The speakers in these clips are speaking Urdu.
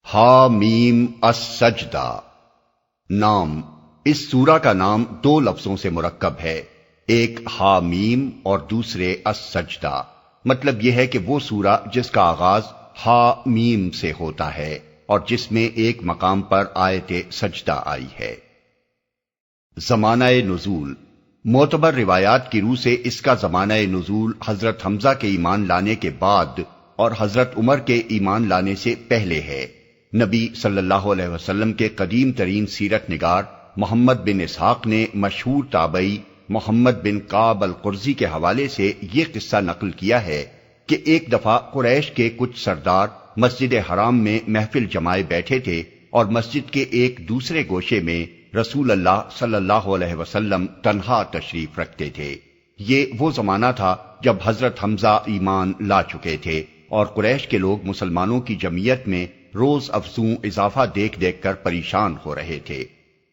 حامیم السجدہ نام۔ اس سورہ کا نام دو لفظوں سے مرکب ہے، ایک حامیم اور دوسرے السجدہ۔ مطلب یہ ہے کہ وہ سورہ جس کا آغاز حامیم سے ہوتا ہے اور جس میں ایک مقام پر آیت سجدہ آئی ہے۔ زمانہ نزول۔ معتبر روایات کی روح سے اس کا زمانہ نزول حضرت حمزہ کے ایمان لانے کے بعد اور حضرت عمر کے ایمان لانے سے پہلے ہے۔ نبی صلی اللہ علیہ وسلم کے قدیم ترین سیرت نگار محمد بن اسحاق نے مشہور تابعی محمد بن کعب القرظی کے حوالے سے یہ قصہ نقل کیا ہے کہ ایک دفعہ قریش کے کچھ سردار مسجد حرام میں محفل جمائے بیٹھے تھے اور مسجد کے ایک دوسرے گوشے میں رسول اللہ صلی اللہ علیہ وسلم تنہا تشریف رکھتے تھے۔ یہ وہ زمانہ تھا جب حضرت حمزہ ایمان لا چکے تھے اور قریش کے لوگ مسلمانوں کی جمعیت میں روز افزوں اضافہ دیکھ دیکھ کر پریشان ہو رہے تھے۔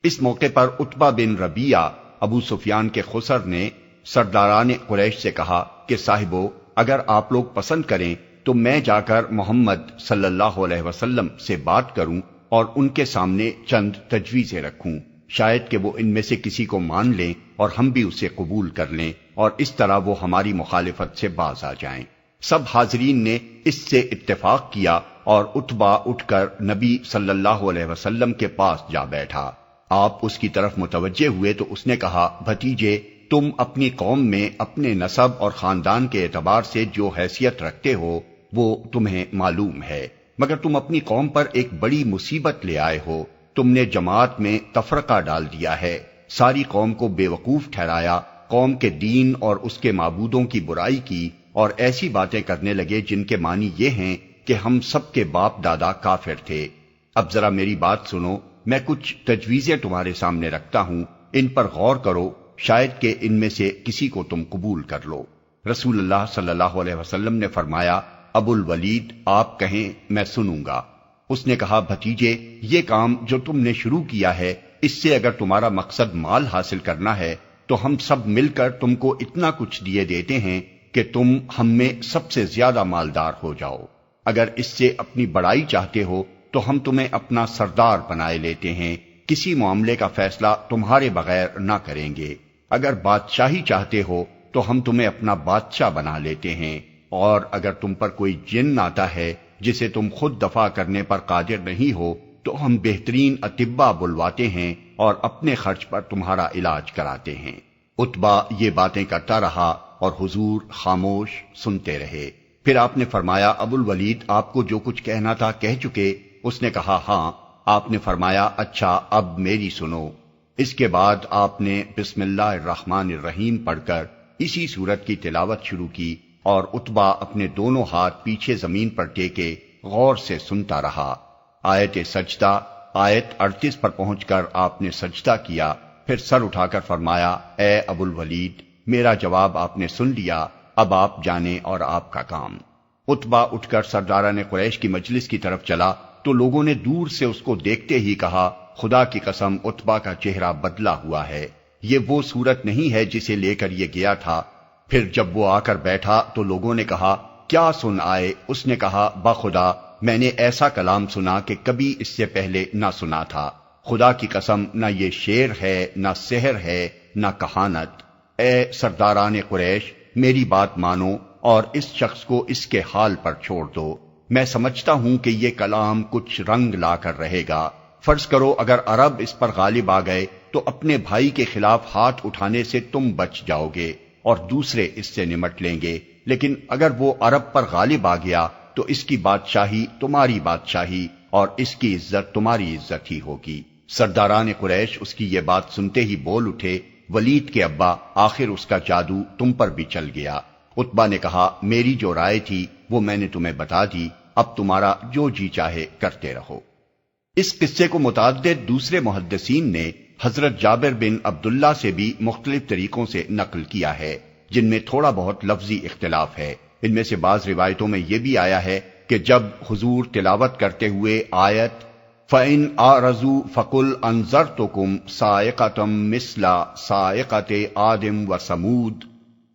اس موقع پر عتبہ بن ربیعہ ابو سفیان کے خسر نے سرداران قریش سے کہا کہ صاحبو، اگر آپ لوگ پسند کریں تو میں جا کر محمد صلی اللہ علیہ وسلم سے بات کروں اور ان کے سامنے چند تجویزیں رکھوں، شاید کہ وہ ان میں سے کسی کو مان لیں اور ہم بھی اسے قبول کر لیں اور اس طرح وہ ہماری مخالفت سے باز آ جائیں۔ سب حاضرین نے اس سے اتفاق کیا اور عتبہ اٹھ کر نبی صلی اللہ علیہ وسلم کے پاس جا بیٹھا۔ آپ اس کی طرف متوجہ ہوئے تو اس نے کہا، بھتیجے، تم اپنی قوم میں اپنے نسب اور خاندان کے اعتبار سے جو حیثیت رکھتے ہو وہ تمہیں معلوم ہے، مگر تم اپنی قوم پر ایک بڑی مصیبت لے آئے ہو۔ تم نے جماعت میں تفرقہ ڈال دیا ہے، ساری قوم کو بے وقوف ٹھہرایا، قوم کے دین اور اس کے معبودوں کی برائی کی اور ایسی باتیں کرنے لگے جن کے معنی یہ ہیں کہ ہم سب کے باپ دادا کافر تھے۔ اب ذرا میری بات سنو، میں کچھ تجویزیں تمہارے سامنے رکھتا ہوں، ان پر غور کرو، شاید کہ ان میں سے کسی کو تم قبول کر لو۔ رسول اللہ صلی اللہ علیہ وسلم نے فرمایا، ابو الولید، آپ کہیں، میں سنوں گا۔ اس نے کہا، بھتیجے، یہ کام جو تم نے شروع کیا ہے، اس سے اگر تمہارا مقصد مال حاصل کرنا ہے تو ہم سب مل کر تم کو اتنا کچھ دیے دیتے ہیں کہ تم ہم میں سب سے زیادہ مالدار ہو جاؤ۔ اگر اس سے اپنی بڑائی چاہتے ہو تو ہم تمہیں اپنا سردار بنائے لیتے ہیں، کسی معاملے کا فیصلہ تمہارے بغیر نہ کریں گے۔ اگر بادشاہی چاہتے ہو تو ہم تمہیں اپنا بادشاہ بنا لیتے ہیں، اور اگر تم پر کوئی جن آتا ہے جسے تم خود دفع کرنے پر قادر نہیں ہو تو ہم بہترین اطباء بلواتے ہیں اور اپنے خرچ پر تمہارا علاج کراتے ہیں۔ عتبہ یہ باتیں کرتا رہا اور حضور خاموش سنتے رہے۔ پھر آپ نے فرمایا، ابو الولید، آپ کو جو کچھ کہنا تھا کہہ چکے؟ اس نے کہا، ہاں۔ آپ نے فرمایا، اچھا، اب میری سنو۔ اس کے بعد آپ نے بسم اللہ الرحمن الرحیم پڑھ کر اسی سورت کی تلاوت شروع کی اور عتبہ اپنے دونوں ہاتھ پیچھے زمین پر ٹیکے غور سے سنتا رہا۔ آیت سجدہ آیت 38 پر پہنچ کر آپ نے سجدہ کیا، پھر سر اٹھا کر فرمایا، اے ابو الولید، میرا جواب آپ نے سن لیا، اب آپ جانیں اور آپ کا کام۔ عتبہ اٹھ کر سرداران قریش کی مجلس کی طرف چلا تو لوگوں نے دور سے اس کو دیکھتے ہی کہا، خدا کی قسم، عتبہ کا چہرہ بدلا ہوا ہے، یہ وہ صورت نہیں ہے جسے لے کر یہ گیا تھا۔ پھر جب وہ آ کر بیٹھا تو لوگوں نے کہا، کیا سن آئے؟ اس نے کہا، بخدا، میں نے ایسا کلام سنا کہ کبھی اس سے پہلے نہ سنا تھا۔ خدا کی قسم، نہ یہ شعر ہے، نہ سحر ہے، نہ کہانت۔ اے سرداران قریش، میری بات مانو اور اس شخص کو اس کے حال پر چھوڑ دو۔ میں سمجھتا ہوں کہ یہ کلام کچھ رنگ لا کر رہے گا۔ فرض کرو اگر عرب اس پر غالب آ گئے تو اپنے بھائی کے خلاف ہاتھ اٹھانے سے تم بچ جاؤ گے اور دوسرے اس سے نمٹ لیں گے، لیکن اگر وہ عرب پر غالب آ گیا تو اس کی بادشاہی تمہاری بادشاہی اور اس کی عزت تمہاری عزت ہی ہوگی۔ سرداران قریش اس کی یہ بات سنتے ہی بول اٹھے، ولید کے ابا، آخر اس کا جادو تم پر بھی چل گیا۔ عتبہ نے کہا، میری جو رائے تھی وہ میں نے تمہیں بتا دی، اب تمہارا جو جی چاہے کرتے رہو۔ اس قصے کو متعدد دوسرے محدثین نے حضرت جابر بن عبداللہ سے بھی مختلف طریقوں سے نقل کیا ہے، جن میں تھوڑا بہت لفظی اختلاف ہے۔ ان میں سے بعض روایتوں میں یہ بھی آیا ہے کہ جب حضور تلاوت کرتے ہوئے آیت فَإِنْ أَعْرَضُوا فَقُلْ أَنذَرْتُكُمْ صَاعِقَةً مِثْلَ صَاعِقَةِ عَادٍ وَثَمُودَ،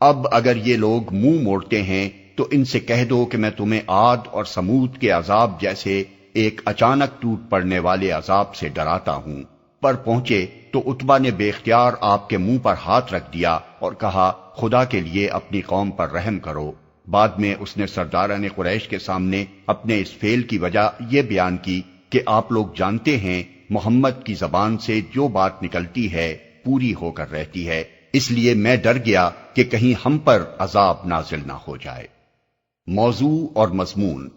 اب اگر یہ لوگ منہ موڑتے ہیں تو ان سے کہہ دو کہ میں تمہیں عاد اور سمود کے عذاب جیسے ایک اچانک ٹوٹ پڑنے والے عذاب سے ڈراتا ہوں۔ پر پہنچے تو عتبہ نے بے اختیار آپ کے منہ پر ہاتھ رکھ دیا اور کہا، خدا کے لیے اپنی قوم پر رحم کرو۔ بعد میں اس نے سرداران قریش کے سامنے اپنے اس فعل کی وجہ یہ بیان کی کہ آپ لوگ جانتے ہیں محمد کی زبان سے جو بات نکلتی ہے پوری ہو کر رہتی ہے، اس لیے میں ڈر گیا کہ کہیں ہم پر عذاب نازل نہ ہو جائے۔ موضوع اور مضمون۔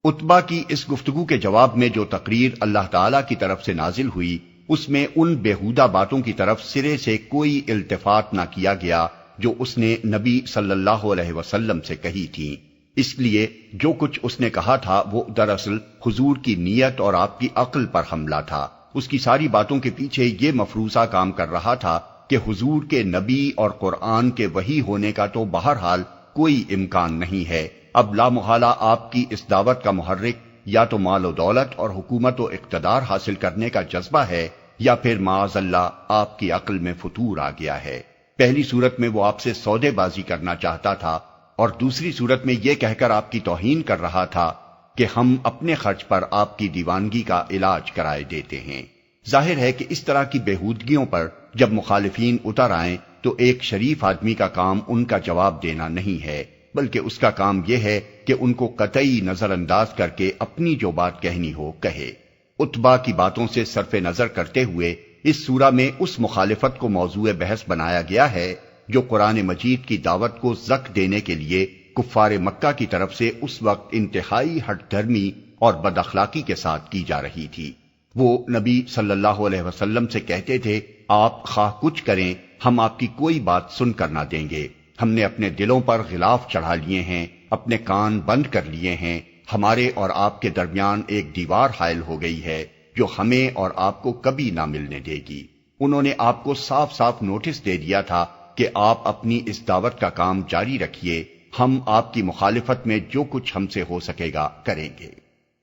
عتبہ کی اس گفتگو کے جواب میں جو تقریر اللہ تعالی کی طرف سے نازل ہوئی، اس میں ان بیہودہ باتوں کی طرف سرے سے کوئی التفات نہ کیا گیا جو اس نے نبی صلی اللہ علیہ وسلم سے کہی تھی۔ اس لیے جو کچھ اس نے کہا تھا وہ دراصل حضور کی نیت اور آپ کی عقل پر حملہ تھا۔ اس کی ساری باتوں کے پیچھے یہ مفروضہ کام کر رہا تھا کہ حضور کے نبی اور قرآن کے وحی ہونے کا تو بہرحال کوئی امکان نہیں ہے۔ اب لا محالہ آپ کی اس دعوت کا محرک یا تو مال و دولت اور حکومت و اقتدار حاصل کرنے کا جذبہ ہے، یا پھر معاذ اللہ آپ کی عقل میں فتور آ گیا ہے۔ پہلی صورت میں وہ آپ سے سودے بازی کرنا چاہتا تھا، اور دوسری صورت میں یہ کہہ کر آپ کی توہین کر رہا تھا کہ ہم اپنے خرچ پر آپ کی دیوانگی کا علاج کرائے دیتے ہیں۔ ظاہر ہے کہ اس طرح کی بےہودگیوں پر جب مخالفین اتر آئیں تو ایک شریف آدمی کا کام ان کا جواب دینا نہیں ہے، بلکہ اس کا کام یہ ہے کہ ان کو قطعی نظر انداز کر کے اپنی جو بات کہنی ہو کہے۔ عتبہ کی باتوں سے صرف نظر کرتے ہوئے اس سورہ میں اس مخالفت کو موضوع بحث بنایا گیا ہے جو قرآن مجید کی دعوت کو زک دینے کے لیے کفار مکہ کی طرف سے اس وقت انتہائی ہٹ دھرمی اور بد اخلاقی کے ساتھ کی جا رہی تھی۔ وہ نبی صلی اللہ علیہ وسلم سے کہتے تھے، آپ خواہ کچھ کریں ہم آپ کی کوئی بات سن کر نہ دیں گے۔ ہم نے اپنے دلوں پر غلاف چڑھا لیے ہیں، اپنے کان بند کر لیے ہیں، ہمارے اور آپ کے درمیان ایک دیوار حائل ہو گئی ہے جو ہمیں اور آپ کو کبھی نہ ملنے دے گی۔ انہوں نے آپ کو صاف صاف نوٹس دے دیا تھا کہ آپ اپنی اس دعوت کا کام جاری رکھیے، ہم آپ کی مخالفت میں جو کچھ ہم سے ہو سکے گا کریں گے۔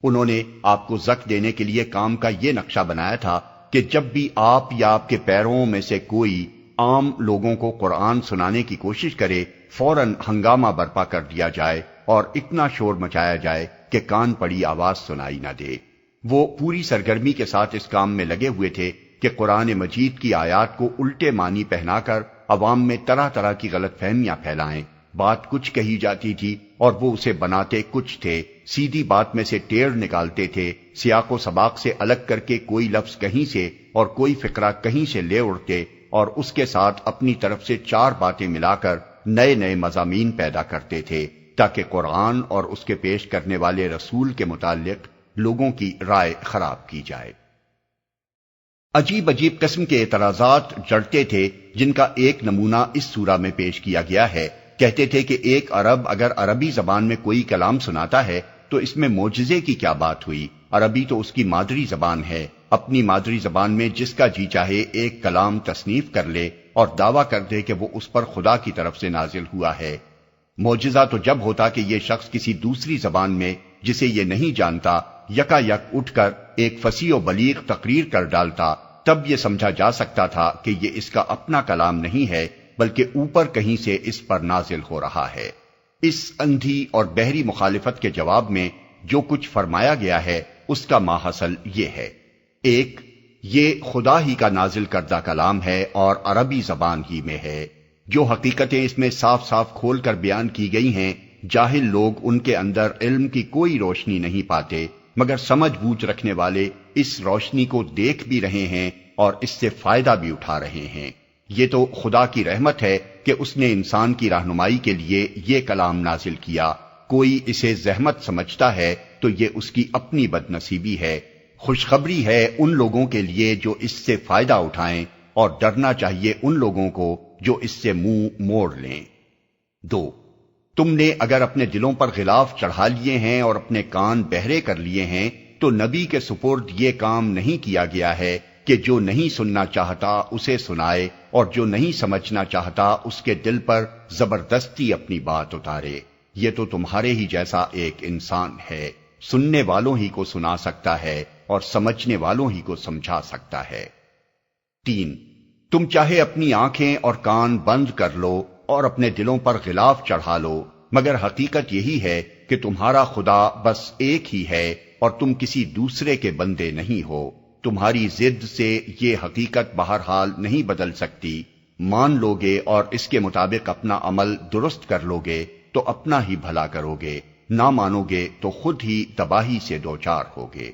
انہوں نے آپ کو زک دینے کے لیے کام کا یہ نقشہ بنایا تھا کہ جب بھی آپ یا آپ کے پیروں میں سے کوئی عام لوگوں کو قرآن سنانے کی کوشش کرے، فوراً ہنگامہ برپا کر دیا جائے اور اتنا شور مچایا جائے کہ کان پڑی آواز سنائی نہ دے۔ وہ پوری سرگرمی کے ساتھ اس کام میں لگے ہوئے تھے کہ قرآن مجید کی آیات کو الٹے معنی پہنا کر عوام میں طرح طرح کی غلط فہمیاں پھیلائیں۔ بات کچھ کہی جاتی تھی اور وہ اسے بناتے کچھ تھے، سیدھی بات میں سے ٹیڑھ نکالتے تھے، سیاق و سباق سے الگ کر کے کوئی لفظ کہیں سے اور کوئی فقرہ کہیں سے لے اڑتے اور اس کے ساتھ اپنی طرف سے چار باتیں ملا کر نئے نئے مضامین پیدا کرتے تھے تاکہ قرآن اور اس کے پیش کرنے والے رسول کے متعلق لوگوں کی رائے خراب کی جائے۔ عجیب عجیب قسم کے اعتراضات جڑتے تھے جن کا ایک نمونہ اس سورہ میں پیش کیا گیا ہے۔ کہتے تھے کہ ایک عرب اگر عربی زبان میں کوئی کلام سناتا ہے تو اس میں معجزے کی کیا بات ہوئی؟ عربی تو اس کی مادری زبان ہے، اپنی مادری زبان میں جس کا جی چاہے ایک کلام تصنیف کر لے اور دعویٰ کر دے کہ وہ اس پر خدا کی طرف سے نازل ہوا ہے۔ معجزہ تو جب ہوتا کہ یہ شخص کسی دوسری زبان میں جسے یہ نہیں جانتا یکا یک اٹھ کر ایک فصیح و بلیغ تقریر کر ڈالتا، تب یہ سمجھا جا سکتا تھا کہ یہ اس کا اپنا کلام نہیں ہے بلکہ اوپر کہیں سے اس پر نازل ہو رہا ہے۔ اس اندھی اور بحری مخالفت کے جواب میں جو کچھ فرمایا گیا ہے اس کا ماحصل یہ ہے: ایک، یہ خدا ہی کا نازل کردہ کلام ہے اور عربی زبان ہی میں ہے۔ جو حقیقتیں اس میں صاف صاف کھول کر بیان کی گئی ہیں، جاہل لوگ ان کے اندر علم کی کوئی روشنی نہیں پاتے، مگر سمجھ بوجھ رکھنے والے اس روشنی کو دیکھ بھی رہے ہیں اور اس سے فائدہ بھی اٹھا رہے ہیں۔ یہ تو خدا کی رحمت ہے کہ اس نے انسان کی رہنمائی کے لیے یہ کلام نازل کیا۔ کوئی اسے زحمت سمجھتا ہے تو یہ اس کی اپنی بد نصیبی ہے۔ خوشخبری ہے ان لوگوں کے لیے جو اس سے فائدہ اٹھائیں، اور ڈرنا چاہیے ان لوگوں کو جو اس سے منہ موڑ لیں۔ دو، تم نے اگر اپنے دلوں پر غلاف چڑھا لیے ہیں اور اپنے کان بہرے کر لیے ہیں تو نبی کے سپرد یہ کام نہیں کیا گیا ہے کہ جو نہیں سننا چاہتا اسے سنائے اور جو نہیں سمجھنا چاہتا اس کے دل پر زبردستی اپنی بات اتارے۔ یہ تو تمہارے ہی جیسا ایک انسان ہے، سننے والوں ہی کو سنا سکتا ہے اور سمجھنے والوں ہی کو سمجھا سکتا ہے۔ تین، تم چاہے اپنی آنکھیں اور کان بند کر لو اور اپنے دلوں پر غلاف چڑھا لو، مگر حقیقت یہی ہے کہ تمہارا خدا بس ایک ہی ہے اور تم کسی دوسرے کے بندے نہیں ہو۔ تمہاری ضد سے یہ حقیقت بہرحال نہیں بدل سکتی۔ مان لوگے اور اس کے مطابق اپنا عمل درست کر لوگے تو اپنا ہی بھلا کرو گے، نہ مانو گے تو خود ہی تباہی سے دوچار ہوگے۔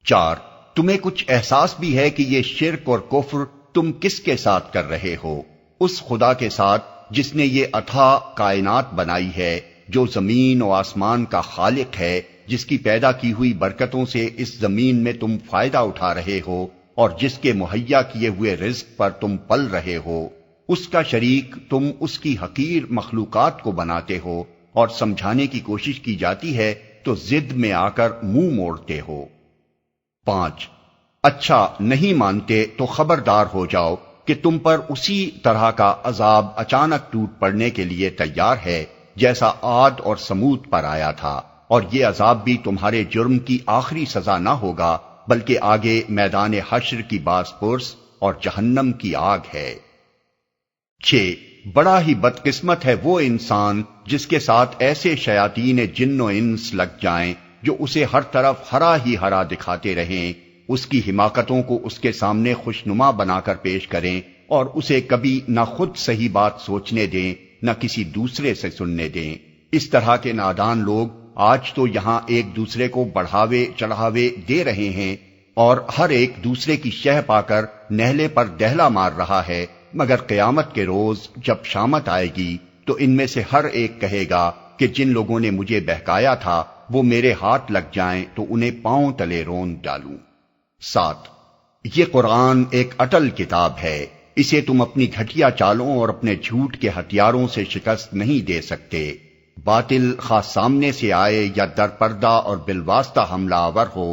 4، تمہیں کچھ احساس بھی ہے کہ یہ شرک اور کفر تم کس کے ساتھ کر رہے ہو؟ اس خدا کے ساتھ جس نے یہ اتھاہ کائنات بنائی ہے، جو زمین و آسمان کا خالق ہے، جس کی پیدا کی ہوئی برکتوں سے اس زمین میں تم فائدہ اٹھا رہے ہو اور جس کے مہیا کیے ہوئے رزق پر تم پل رہے ہو۔ اس کا شریک تم اس کی حقیر مخلوقات کو بناتے ہو اور سمجھانے کی کوشش کی جاتی ہے تو ضد میں آ کر منہ موڑتے ہو۔ 5، اچھا نہیں مانتے تو خبردار ہو جاؤ کہ تم پر اسی طرح کا عذاب اچانک ٹوٹ پڑنے کے لیے تیار ہے جیسا عاد اور سمود پر آیا تھا، اور یہ عذاب بھی تمہارے جرم کی آخری سزا نہ ہوگا بلکہ آگے میدان حشر کی باز پرس اور جہنم کی آگ ہے۔ 6، بڑا ہی بدقسمت ہے وہ انسان جس کے ساتھ ایسے شیاطین جن و انس لگ جائیں جو اسے ہر طرف ہرا ہی ہرا دکھاتے رہیں، اس کی حماقتوں کو اس کے سامنے خوشنما بنا کر پیش کریں اور اسے کبھی نہ خود صحیح بات سوچنے دیں نہ کسی دوسرے سے سننے دیں۔ اس طرح کے نادان لوگ آج تو یہاں ایک دوسرے کو بڑھاوے چڑھاوے دے رہے ہیں اور ہر ایک دوسرے کی شہ پا کر نہلے پر دہلا مار رہا ہے، مگر قیامت کے روز جب شامت آئے گی تو ان میں سے ہر ایک کہے گا کہ جن لوگوں نے مجھے بہکایا تھا وہ میرے ہاتھ لگ جائیں تو انہیں پاؤں تلے رون ڈالوں۔ 7، یہ قرآن ایک اٹل کتاب ہے، اسے تم اپنی گھٹیا چالوں اور اپنے جھوٹ کے ہتھیاروں سے شکست نہیں دے سکتے۔ باطل خواہ سامنے سے آئے یا در پردہ اور بالواسطہ حملہ آور ہو،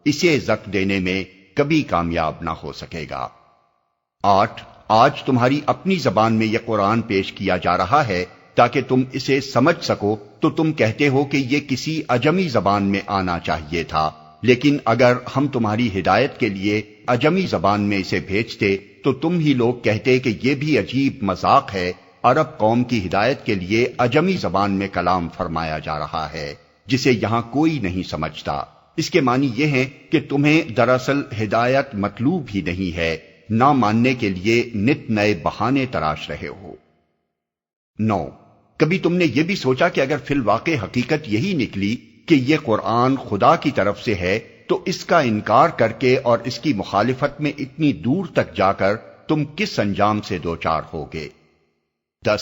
اسے زک دینے میں کبھی کامیاب نہ ہو سکے گا۔ 8، آج تمہاری اپنی زبان میں یہ قرآن پیش کیا جا رہا ہے تاکہ تم اسے سمجھ سکو تو تم کہتے ہو کہ یہ کسی عجمی زبان میں آنا چاہیے تھا، لیکن اگر ہم تمہاری ہدایت کے لیے عجمی زبان میں اسے بھیجتے تو تم ہی لوگ کہتے کہ یہ بھی عجیب مذاق ہے، عرب قوم کی ہدایت کے لیے عجمی زبان میں کلام فرمایا جا رہا ہے جسے یہاں کوئی نہیں سمجھتا۔ اس کے معنی یہ ہے کہ تمہیں دراصل ہدایت مطلوب ہی نہیں ہے، نہ ماننے کے لیے نت نئے بہانے تراش رہے ہو۔ 9، کبھی تم نے یہ بھی سوچا کہ اگر فی الواقع حقیقت یہی نکلی کہ یہ قرآن خدا کی طرف سے ہے تو اس کا انکار کر کے اور اس کی مخالفت میں اتنی دور تک جا کر تم کس انجام سے دوچار ہوگے؟ 10،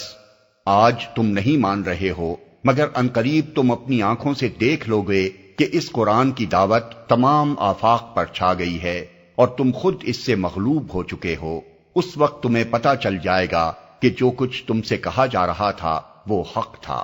آج تم نہیں مان رہے ہو مگر عنقریب تم اپنی آنکھوں سے دیکھ لو گے کہ اس قرآن کی دعوت تمام آفاق پر چھا گئی ہے اور تم خود اس سے مغلوب ہو چکے ہو۔ اس وقت تمہیں پتہ چل جائے گا کہ جو کچھ تم سے کہا جا رہا تھا وہ حق تھا۔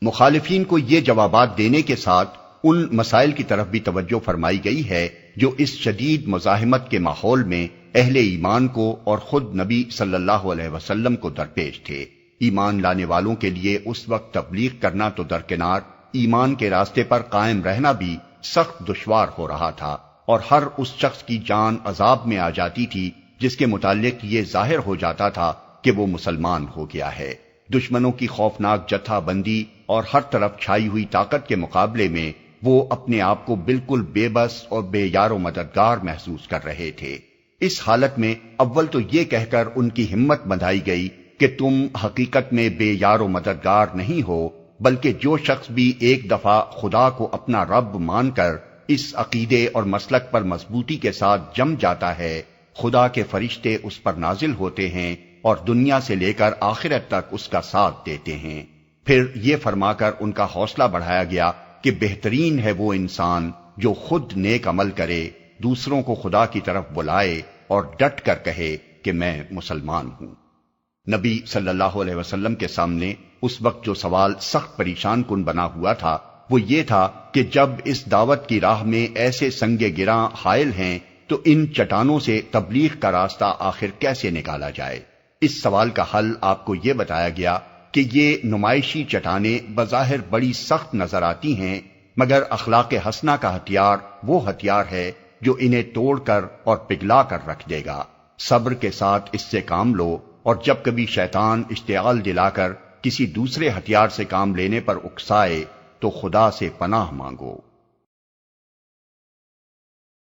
مخالفین کو یہ جوابات دینے کے ساتھ ان مسائل کی طرف بھی توجہ فرمائی گئی ہے جو اس شدید مزاحمت کے ماحول میں اہل ایمان کو اور خود نبی صلی اللہ علیہ وسلم کو درپیش تھے۔ ایمان لانے والوں کے لیے اس وقت تبلیغ کرنا تو درکنار، ایمان کے راستے پر قائم رہنا بھی سخت دشوار ہو رہا تھا، اور ہر اس شخص کی جان عذاب میں آ جاتی تھی جس کے متعلق یہ ظاہر ہو جاتا تھا کہ وہ مسلمان ہو گیا ہے۔ دشمنوں کی خوفناک جتھا بندی اور ہر طرف چھائی ہوئی طاقت کے مقابلے میں وہ اپنے آپ کو بالکل بے بس اور بے یار و مددگار محسوس کر رہے تھے۔ اس حالت میں اول تو یہ کہہ کر ان کی ہمت بندھائی گئی کہ تم حقیقت میں بے یار و مددگار نہیں ہو، بلکہ جو شخص بھی ایک دفعہ خدا کو اپنا رب مان کر اس عقیدے اور مسلک پر مضبوطی کے ساتھ جم جاتا ہے، خدا کے فرشتے اس پر نازل ہوتے ہیں اور دنیا سے لے کر آخرت تک اس کا ساتھ دیتے ہیں۔ پھر یہ فرما کر ان کا حوصلہ بڑھایا گیا کہ بہترین ہے وہ انسان جو خود نیک عمل کرے، دوسروں کو خدا کی طرف بلائے اور ڈٹ کر کہے کہ میں مسلمان ہوں۔ نبی صلی اللہ علیہ وسلم کے سامنے اس وقت جو سوال سخت پریشان کن بنا ہوا تھا وہ یہ تھا کہ جب اس دعوت کی راہ میں ایسے سنگ گراں حائل ہیں تو ان چٹانوں سے تبلیغ کا راستہ آخر کیسے نکالا جائے؟ اس سوال کا حل آپ کو یہ بتایا گیا کہ یہ نمائشی چٹانیں بظاہر بڑی سخت نظر آتی ہیں، مگر اخلاق حسنہ کا ہتھیار وہ ہتھیار ہے جو انہیں توڑ کر اور پگھلا کر رکھ دے گا۔ صبر کے ساتھ اس سے کام لو، اور جب کبھی شیطان اشتعال دلا کر کسی دوسرے ہتھیار سے کام لینے پر اکسائے تو خدا سے پناہ مانگو۔